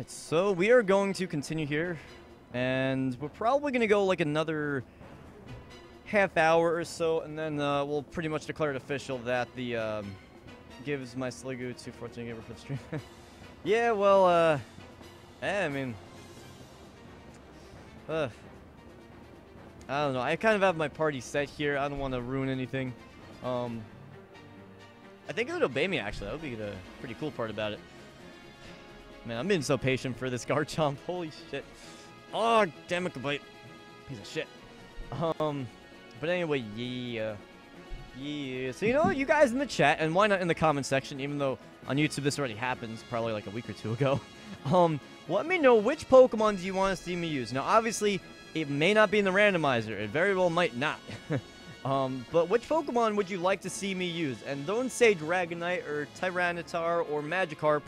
Alright, so we are going to continue here, and we're probably going to go like another half hour or so, and then we'll pretty much declare it official that the gives my Sliggoo to 14 Giver for the stream. Yeah, well, I mean, I don't know. I kind of have my party set here. I don't want to ruin anything. I think it would obey me, actually. That would be the pretty cool part about it. Man, I'm being so patient for this Garchomp. Holy shit. Oh, damn it, Kabite. Piece of shit. But anyway, yeah. Yeah. So, you know, you guys in the chat, and why not in the comment section, even though on YouTube this already happens, probably like a week or two ago. Let me know which Pokemon do you want to see me use. Now, obviously, it may not be in the randomizer. It very well might not. But which Pokemon would you like to see me use? And don't say Dragonite or Tyranitar or Magikarp.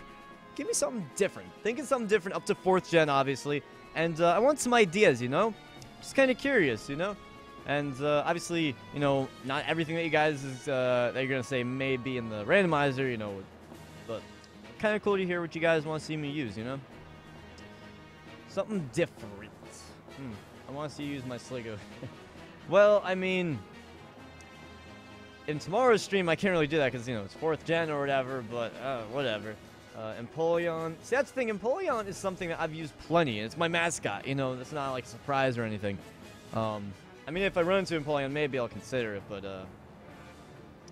Give me something different. Think of something different up to 4th gen, obviously. And I want some ideas, you know? Just kind of curious, you know? And obviously, you know, not everything that you guys is, that you're going to say may be in the randomizer, you know. But kind of cool to hear what you guys want to see me use, you know? Something different. I want to see you use my Sliggoo. Well, I mean, in tomorrow's stream, I can't really do that because, you know, it's 4th gen or whatever, but whatever. Empoleon. See, that's the thing. Empoleon is something that I've used plenty. It's my mascot, you know. That's not like a surprise or anything. I mean, if I run into Empoleon, maybe I'll consider it, but,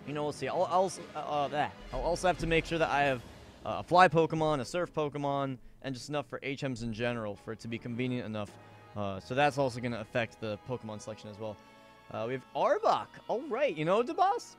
you know, we'll see. I'll also have to make sure that I have a fly Pokemon, a surf Pokemon, and just enough for HMs in general for it to be convenient enough. So that's also going to affect the Pokemon selection as well. We have Arbok. All right, you know, DeBoss?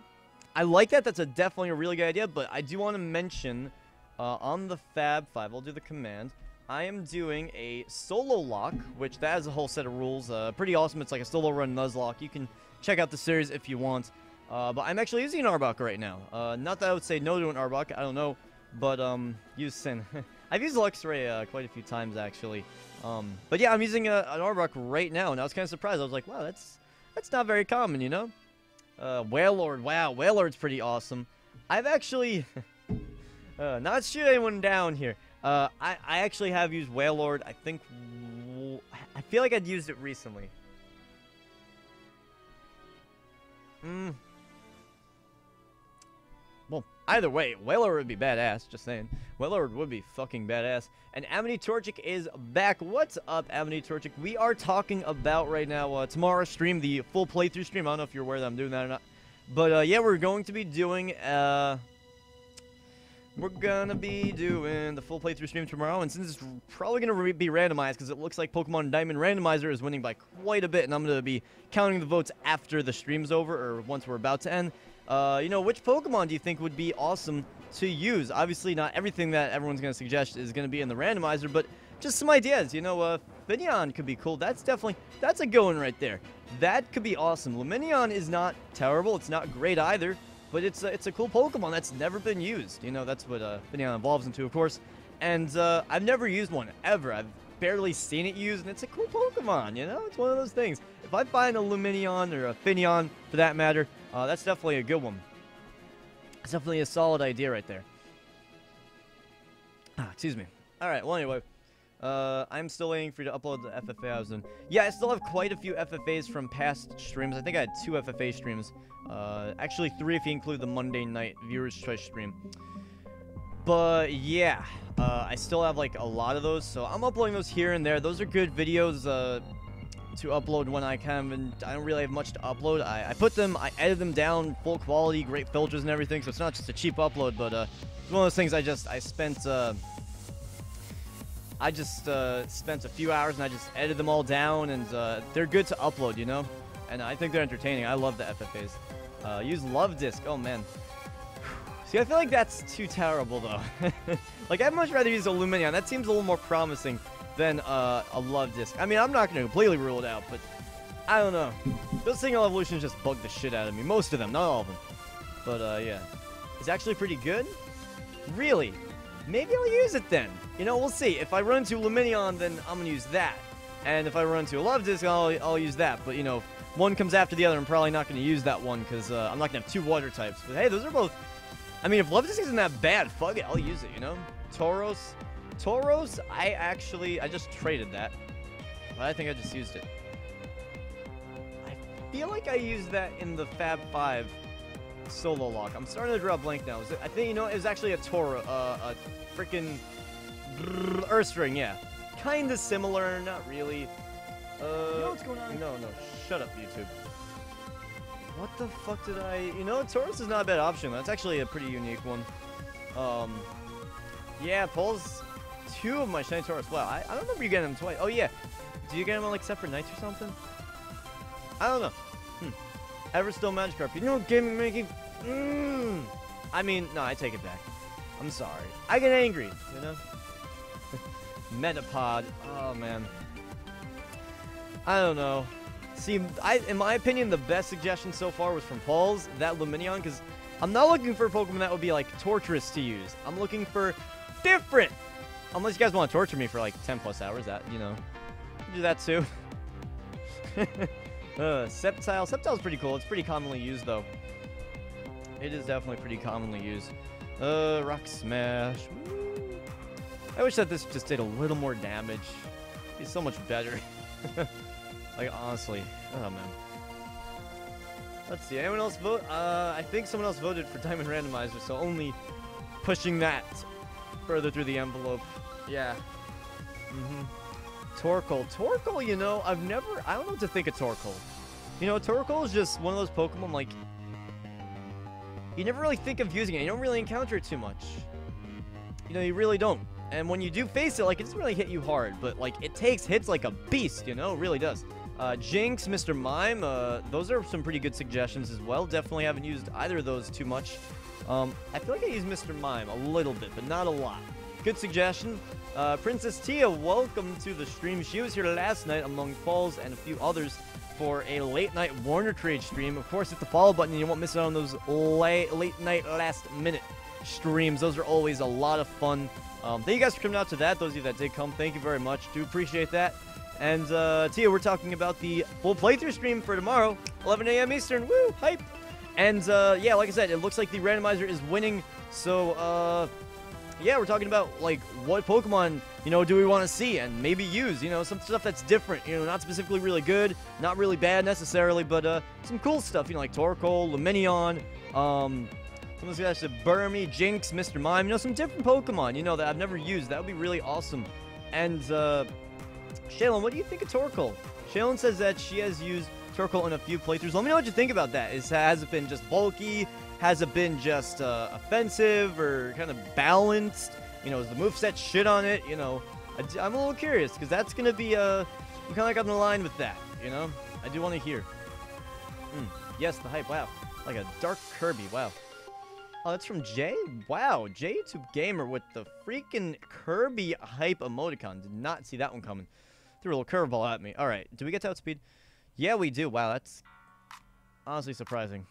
I like that. That's definitely a really good idea, but I do want to mention on the Fab 5, I'll do the command. I am doing a solo lock, which that has a whole set of rules. Pretty awesome. It's like a solo run Nuzlocke. You can check out the series if you want. But I'm actually using an Arbok right now. Not that I would say no to an Arbok. I don't know. But use Sin. I've used Luxray quite a few times, actually. But yeah, I'm using an Arbok right now, and I was kind of surprised. I was like, wow, that's not very common, you know? Wailord. Wow, Wailord's pretty awesome. I've actually... not shoot anyone down here. I actually have used Wailord. I think... I feel like I'd used it recently. Well, either way, Wailord would be badass. Just saying. Wailord would be fucking badass. And Amity Torchic is back. What's up, Amity Torchic? We are talking about right now tomorrow's stream, the full playthrough stream. I don't know if you're aware that I'm doing that or not. But yeah, we're going to be doing... We're gonna be doing the full playthrough stream tomorrow, and since it's probably gonna be randomized, because it looks like Pokemon Diamond Randomizer is winning by quite a bit, and I'm gonna be counting the votes after the stream's over, or once we're about to end. You know, which Pokemon do you think would be awesome to use? Obviously, not everything that everyone's gonna suggest is gonna be in the randomizer, but just some ideas. You know, Finneon could be cool. That's a good one right there. That could be awesome. Lumineon is not terrible. It's not great either. But it's a cool Pokemon that's never been used. You know, that's what Finneon evolves into, of course. And I've never used one, ever. I've barely seen it used, and it's a cool Pokemon, you know? It's one of those things. If I find a Lumineon, or a Finneon, for that matter, that's definitely a good one. It's definitely a solid idea right there. Excuse me. Alright, well, anyway. I'm still waiting for you to upload the FFA I was doing. Yeah, I still have quite a few FFAs from past streams. I think I had 2 FFA streams. Actually 3 if you include the Monday night Viewer's Choice stream. But yeah, I still have like a lot of those, so I'm uploading those here and there. Those are good videos to upload when I don't really have much to upload. I put them, I edit them down, full quality, great filters and everything, so it's not just a cheap upload, but it's one of those things I spent a few hours and I just edited them all down, and they're good to upload, you know? And I think they're entertaining. I love the FFAs. Use Love Disc. Oh, man. See, I feel like that's too terrible, though. Like, I'd much rather use a Lumineon. That seems a little more promising than a Love Disc. I mean, I'm not going to completely rule it out, but I don't know. Those single evolutions just bug the shit out of me. Most of them, not all of them. But, yeah. It's actually pretty good. Really? Maybe I'll use it then. You know, we'll see. If I run into Lumineon, then I'm going to use that. And if I run into a Love Disc, I'll use that. But, you know, if one comes after the other, I'm probably not going to use that one because I'm not going to have 2 water types. But, hey, those are both... I mean, if Love Disc isn't that bad, fuck it. I'll use it, you know? Tauros. Tauros, I just traded that. But I think I just used it. I feel like I used that in the Fab 5 solo lock. I'm starting to draw a blank now. I think, you know, it was actually a freaking Earthstring, yeah. Kinda similar, not really. You know what's going on? No, shut up, YouTube. What the fuck did I... You know, Tauros is not a bad option. That's actually a pretty unique one. Yeah, pulls 2 of my shiny Tauros. Wow, I don't remember you getting them twice. Oh, yeah. Do you get them on, like, separate nights or something? I don't know. Everstone Magikarp. You know, gaming making... I mean, no, I take it back. I'm sorry. I get angry, you know? Metapod. Oh, man. I don't know. See, in my opinion, the best suggestion so far was from Paul's, that Lumineon, because I'm not looking for a Pokemon that would be, like, torturous to use. I'm looking for different. Unless you guys want to torture me for, like, 10 plus hours, that, you know. Do that, too. Sceptile. Sceptile's pretty cool. It's pretty commonly used, though. It is definitely pretty commonly used. Rock Smash. Woo. I wish that this just did a little more damage. It'd be so much better. Like, honestly. Oh, man. Let's see. Anyone else vote? I think someone else voted for Diamond Randomizer, so only pushing that further through the envelope. Yeah. Torkoal. Torkoal, you know, I don't know what to think of Torkoal. You know, Torkoal is just one of those Pokemon, like, you never really think of using it. You don't really encounter it too much. You know, you really don't. And when you do face it, like, it doesn't really hit you hard, but, like, it takes hits like a beast, you know? It really does. Jinx, Mr. Mime, those are some pretty good suggestions as well. Definitely haven't used either of those too much. I feel like I use Mr. Mime a little bit, but not a lot. Good suggestion. Princess Tia, welcome to the stream. She was here last night among Falls and a few others for a late-night Warner Trade stream. Of course, hit the follow button and you won't miss out on those late-night, last-minute streams. Those are always a lot of fun. Thank you guys for coming out to that. Those of you that did come, thank you very much. Do appreciate that. And, Tia, we're talking about the full playthrough stream for tomorrow, 11 a.m. Eastern. Woo! Hype! And, yeah, like I said, it looks like the randomizer is winning. So, yeah, we're talking about, like, what Pokemon, you know, do we want to see and maybe use, you know, some stuff that's different, you know, not specifically really good, not really bad necessarily, but, some cool stuff, you know, like Torkoal, Lumineon, someone's got to Burmy, Jinx, Mr. Mime, you know, some different Pokemon, you know, that I've never used. That would be really awesome. And, Shaylin, what do you think of Torkoal? Shaylin says that she has used Torkoal in a few playthroughs. Let me know what you think about that. Has it been just bulky? Has it been just offensive or kind of balanced? You know, is the moveset shit on it? You know, I'm a little curious because that's going to be, I'm kind of like on the line with that, you know? I do want to hear. Yes, the hype, wow. Like a dark Kirby, wow. Oh, that's from Jay? Wow, JTube Gamer with the freaking Kirby hype emoticon. Did not see that one coming. Threw a little curveball at me. All right, do we get to outspeed? Yeah, we do. Wow, that's honestly surprising.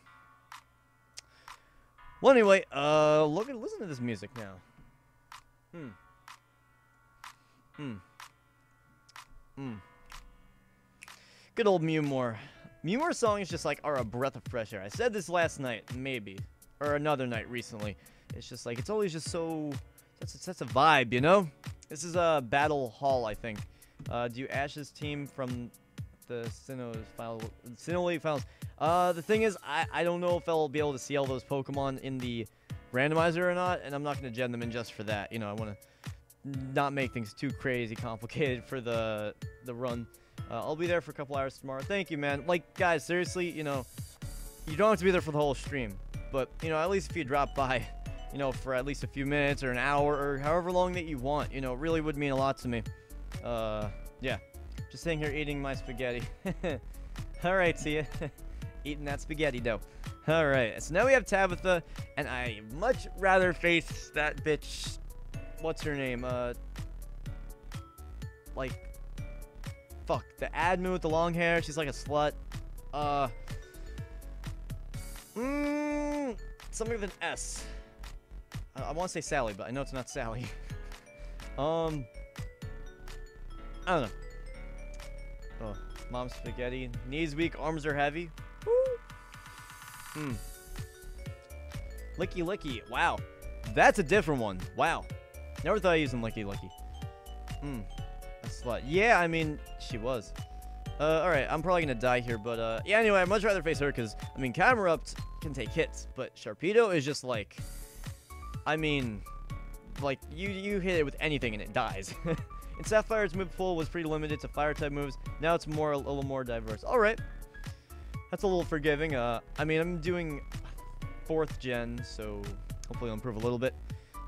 Well, anyway, listen to this music now. Good old Mewmore. Mewmore songs just like are a breath of fresh air. I said this last night, maybe. Or another night recently. It's just like, it's always just so... That's a vibe, you know? This is a Battle Hall, I think. Do you Ash's team from the Sinnoh Finals? The thing is, I don't know if I'll be able to see all those Pokemon in the randomizer or not, and I'm not going to gen them in just for that. You know, I want to not make things too crazy complicated for the run. I'll be there for a couple hours tomorrow. Thank you, man. Like, guys, seriously, you know, you don't have to be there for the whole stream. But, you know, at least if you drop by, you know, for at least a few minutes or an hour or however long that you want, you know, it really would mean a lot to me. Yeah. Just sitting here eating my spaghetti. Alright, see ya. Eating that spaghetti dough. Alright, so now we have Tabitha, and I much rather face that bitch. What's her name? Like, fuck, the admin with the long hair. She's like a slut. Something with an S. I want to say Sally, but I know it's not Sally. I don't know. Oh, mom's spaghetti. Knees weak, arms are heavy. Woo. Licky Licky. Wow. That's a different one. Wow. Never thought I used them Licky Licky. A slut. Yeah, I mean, she was. Alright, I'm probably gonna die here, but, yeah, anyway, I'd much rather face her, because, I mean, Camerupt can take hits, but Sharpedo is just, like, I mean, like, you hit it with anything and it dies. And Sapphire's move pool was pretty limited to fire-type moves. Now it's a little more diverse. Alright. That's a little forgiving. I mean, I'm doing 4th gen, so hopefully I'll improve a little bit.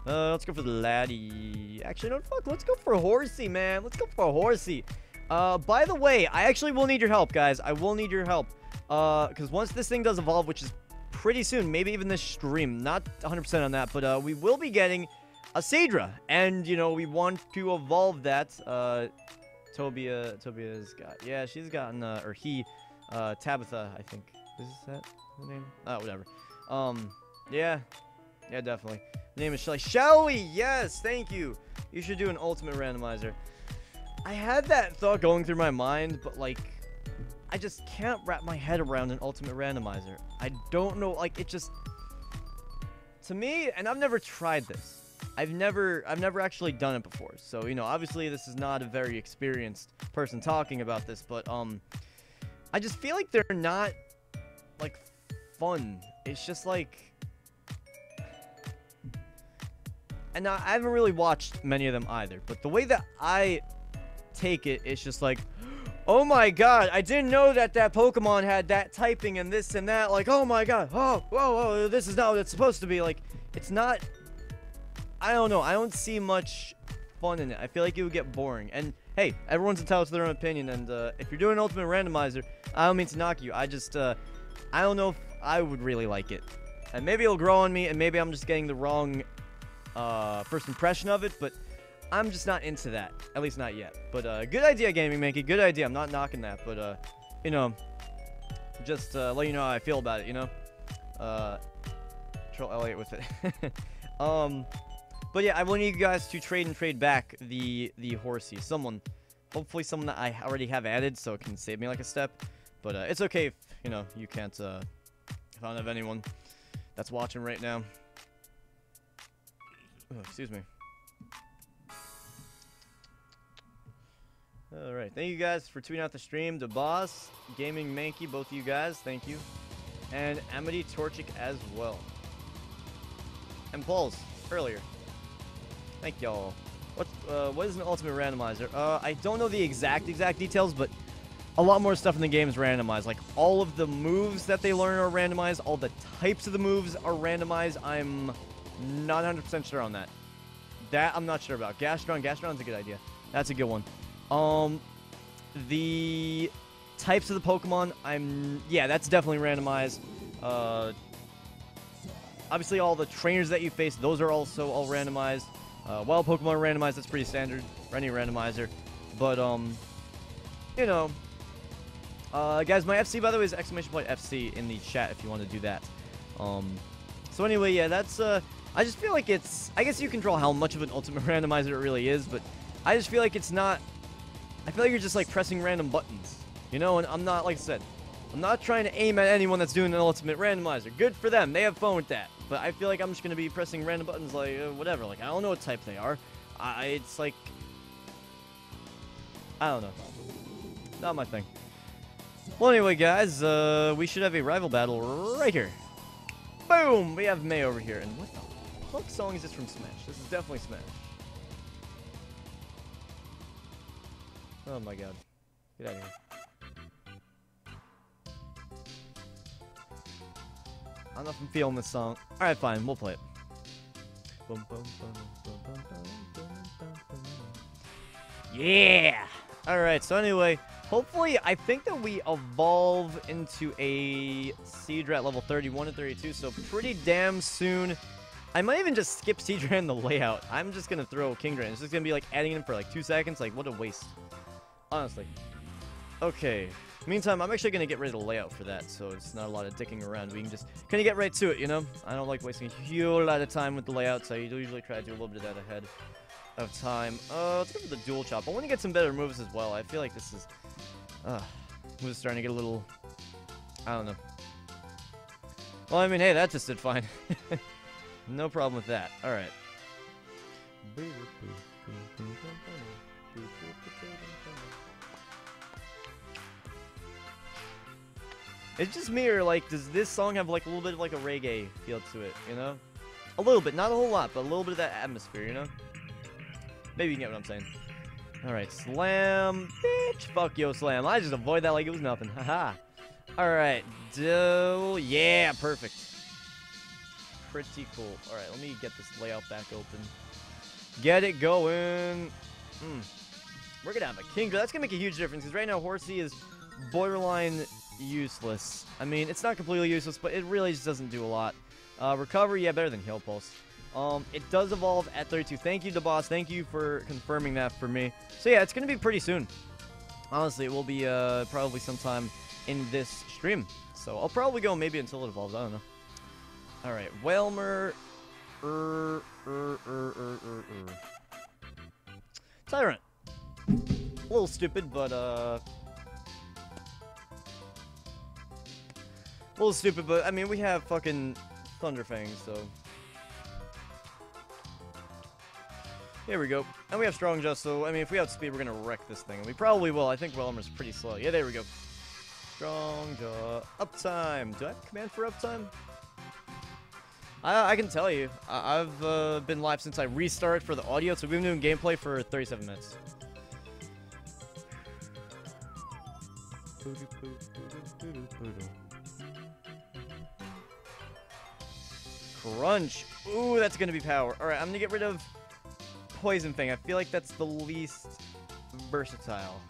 Let's go for the Laddie. Actually, no, fuck. Let's go for Horsea, man. Let's go for Horsea. By the way, I actually will need your help, guys. I will need your help. Because once this thing does evolve, which is pretty soon, maybe even this stream, not 100% on that, but, we will be getting a Seadra, and, you know, we want to evolve that. Tobia's got, yeah, she's gotten, or he, Tabitha, I think. Is that the name? Oh, whatever. Yeah, definitely. The name is Shelly. Shelly, yes, thank you. You should do an ultimate randomizer. I had that thought going through my mind, but, like, I just can't wrap my head around an ultimate randomizer. I don't know, like, it just, to me, and I've never tried this. I've never actually done it before. So, you know, obviously this is not a very experienced person talking about this, but, I just feel like they're not, like, fun. It's just, like, and I haven't really watched many of them either, but the way that I take it, it's just like, oh my god, I didn't know that Pokemon had that typing and this and that, like, oh my god, oh, whoa, this is not what it's supposed to be, like, it's not, I don't know, I don't see much fun in it. I feel like it would get boring, and hey, everyone's entitled to their own opinion, and if you're doing an ultimate randomizer, I don't mean to knock you, I just, I don't know if I would really like it, and maybe it'll grow on me, and maybe I'm just getting the wrong, first impression of it, but I'm just not into that, at least not yet. But, good idea, Gaming Mankey, good idea, I'm not knocking that, but, you know, just, let you know how I feel about it, you know? Troll Elliot with it. But yeah, I want you guys to trade back the Horsea. Hopefully someone that I already have added, so it can save me like a step. But, it's okay if, you know, you can't, if I don't have anyone that's watching right now. Oh, excuse me. Alright, thank you guys for tweeting out the stream. The Boss, Gaming Mankey, both of you guys, thank you. And Amity Torchic as well. And Pauls, earlier. Thank y'all. What is an ultimate randomizer? I don't know the exact details, but a lot more stuff in the game is randomized. Like, all of the moves that they learn are randomized. All the types of the moves are randomized. I'm not 100% sure on that. That I'm not sure about. Gastron's a good idea. That's a good one. The types of the Pokemon, yeah, that's definitely randomized. Obviously, all the trainers that you face, those are also all randomized. Wild Pokemon are randomized, that's pretty standard for any randomizer. But, you know, guys, my FC, by the way, is !FC in the chat if you want to do that. So anyway, yeah, that's, I just feel like it's, I guess you control how much of an ultimate randomizer it really is, but I just feel like it's not, I feel like you're just, like, pressing random buttons, you know, and I'm not, like I said, I'm not trying to aim at anyone that's doing an ultimate randomizer. Good for them, they have fun with that, but I feel like I'm just going to be pressing random buttons, like, whatever, like, I don't know what type they are, it's like, I don't know, not my thing. Well, anyway, guys, we should have a rival battle right here. Boom! We have May over here, and what the fuck song is this from Smash? This is definitely Smash. Oh my god. Get out of here. I don't know if I'm feeling this song. Alright, fine. We'll play it. Yeah! Alright, so anyway, hopefully, I think that we evolve into a Seadra at level 31 and 32, so pretty damn soon. I might even just skip Seadra in the layout. I'm just gonna throw Kingdra. It's just gonna be like adding in for like 2 seconds. Like, what a waste. Honestly. Okay. Meantime, I'm actually gonna get rid of the layout for that, so it's not a lot of dicking around. We can just kind of get right to it, you know? I don't like wasting a huge lot of time with the layout, so I usually try to do a little bit of that ahead of time. Let's go for the dual chop. I want to get some better moves as well. I feel like this is... moves starting to get a little... I don't know. Well, I mean, hey, that just did fine. No problem with that. Alright. It's just me, or like, does this song have like a little bit of like a reggae feel to it, you know? A little bit, not a whole lot, but a little bit of that atmosphere, you know? Maybe you get what I'm saying. Alright, Slam, bitch. Fuck yo, Slam. I just avoid that like it was nothing. Haha. Alright, yeah, perfect. Pretty cool. Alright, let me get this layout back open. Get it going. We're gonna have a Kingdra. That's gonna make a huge difference, because right now Horsea is borderline useless. I mean, it's not completely useless, but it really just doesn't do a lot. Recovery, yeah, better than Heal Pulse. It does evolve at 32. Thank you, DeBoss. Thank you for confirming that for me. So yeah, it's gonna be pretty soon. Honestly, it will be probably sometime in this stream. So I'll probably go maybe until it evolves. I don't know. All right, Whalmer. Tyrunt. A little stupid, but a little stupid, but I mean, we have fucking Thunderfangs, so here we go. And we have Strong Just, so I mean, if we have speed, we're gonna wreck this thing, and we probably will. I think Whelmer's pretty slow. Yeah, there we go. Strong Jaw. Uptime. Do I have command for uptime? I can tell you. I've been live since I restarted for the audio, so we've been doing gameplay for 37 minutes. Crunch. Ooh, that's gonna be power. Alright, I'm gonna get rid of Poison Fang. I feel like that's the least versatile.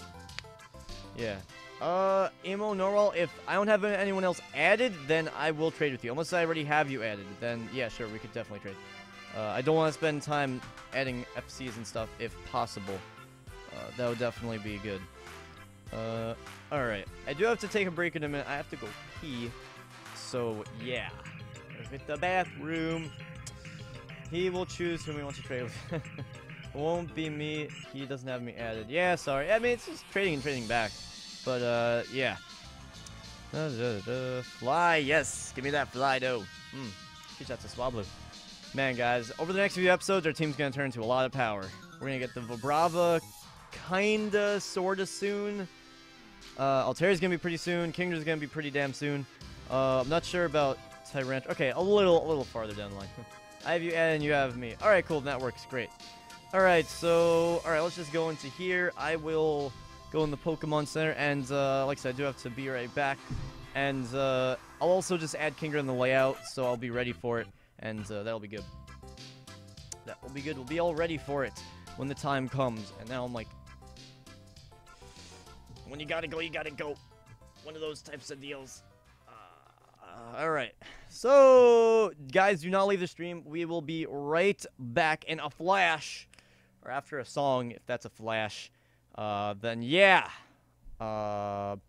Yeah. Emo Norwal, if I don't have anyone else added, then I will trade with you. Unless I already have you added, then yeah, sure, we could definitely trade. I don't want to spend time adding FCs and stuff if possible. That would definitely be good. Alright. I do have to take a break in a minute. I have to go pee. So, yeah. Hit the bathroom. He will choose whom he wants to trade with. It won't be me. He doesn't have me added. Yeah, sorry. I mean, it's just trading and trading back. But, yeah. Fly, yes. Give me that fly, though. Teach that to Swablu. Man, guys, over the next few episodes, our team's going to turn into a lot of power. We're going to get the Vibrava kinda, sorta soon. Alteria's going to be pretty soon. Kingdra's going to be pretty damn soon. I'm not sure about Tyrunt. Okay, a little farther down the line. I have you and you have me. Alright, cool. That works. Great. Alright, so... Alright, let's just go into here. I will go in the Pokemon Center. And, like I said, I do have to be right back. And, I'll also just add Kingdra in the layout, so I'll be ready for it. And, that'll be good. That will be good. We'll be all ready for it when the time comes. And now I'm like... When you gotta go, you gotta go. One of those types of deals. Alright. So, guys, do not leave the stream. We will be right back in a flash. Or after a song, if that's a flash. Then, yeah. BRB.